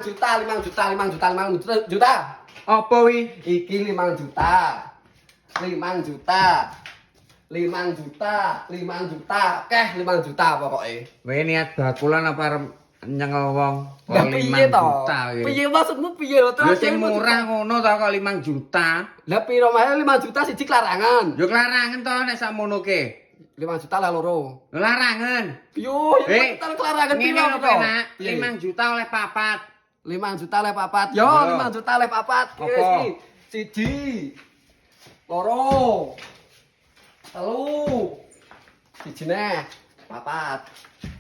juta, 5 juta, 5 juta, 5 juta. Apa wi? Iki 5 juta. 5 juta. 5 juta, 5 juta. Keh 5 juta pokoknya. Kowe niat bakulan apa arep nyengel wong? Lah Kok piye 5 to? juta iki. Piye maksudmu piye lho? Yo sing murah ngono to kok 5 juta. Lah piro mae 5 juta siji klarangan. Yo klarangan to nek sakmono ke. 5 juta lah loro. Larangan. Yo, ya klarangan ngene piro lho penak. 5 juta oleh papat. 5 juta oleh papat. Yo, 5 juta oleh papat. Apa? Siji. Loro. Telu. Siji neh. Papat.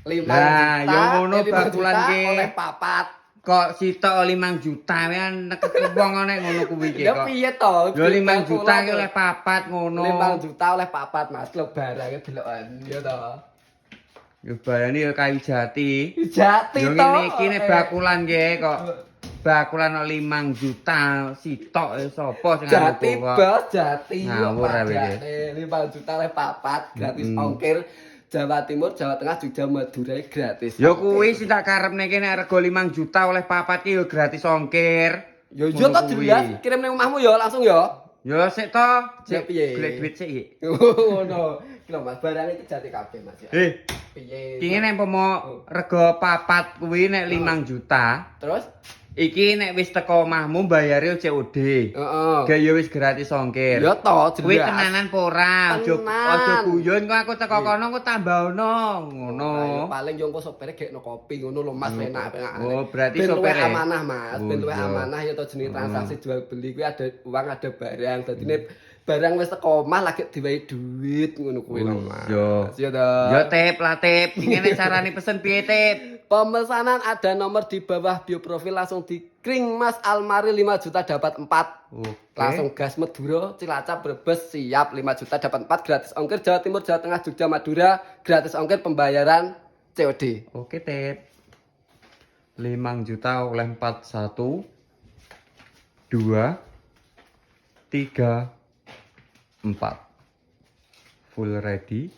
5 juta. Lah, yo ngono 5 bakulan juta ki. oleh papat. Kok sitok 5 juta kan nek wong nek ngono kuwi ki Ya kok. piye to? Yo 5 juta ki oleh papat ngono. 5 juta oleh papat, Mas. Lho barangnya delokan, ya to. Yo bayane yo kayu jati. Jati Yo to. ngene iki nek bakulan ki kok. Bakulan 5 juta sitok sapa sing Jati kok. bos, jati. Ngawur ae iki. 5 juta oleh papat, gratis ongkir. Jawa Timur, Jawa Tengah, Jogja, Madura gratis. Yo kuwi sing tak karepne ki nek rega 5 juta oleh papat ki yo gratis ongkir. Yo yo to jelas, kirim ning omahmu yo langsung yo. Yo sik to, Ya, piye? golek duit sik iki. Ngono. Ki lho Mas, barang iki jati kabeh Mas ya. Piye? Iki nek pomo rega papat kuwi nek 5 juta. Terus? Iki nek wis teko omahmu bayare COD. Heeh. Gak yo wis gratis ongkir. Yo to jelas. Kuwi tenanan apa ora? Aja guyon kok aku teko kono aku tambah ono. Ngono. Paling yo engko sopere gekno kopi ngono lho Mas penak-penak. Oh, berarti ben luwih sopere. amanah Mas, ben luwih iya. amanah ya to jenenge transaksi jual beli kuwi ada uang ada barang. Dadine barang wis teko omah lagi diwehi duit ngono kuwi lho Mas. Iya. Ya to. Yo tip lah tip. Ngene carane pesen piye tip? Pemesanan ada nomor di bawah bio profil langsung dikring Mas Almari 5 juta dapat 4. Oke. Langsung gas Madura, Cilacap, Brebes siap 5 juta dapat 4 gratis ongkir Jawa Timur, Jawa Tengah, Jogja, Madura gratis ongkir pembayaran COD. Oke tip. 5 juta oleh 4 1 2 3 4 full ready.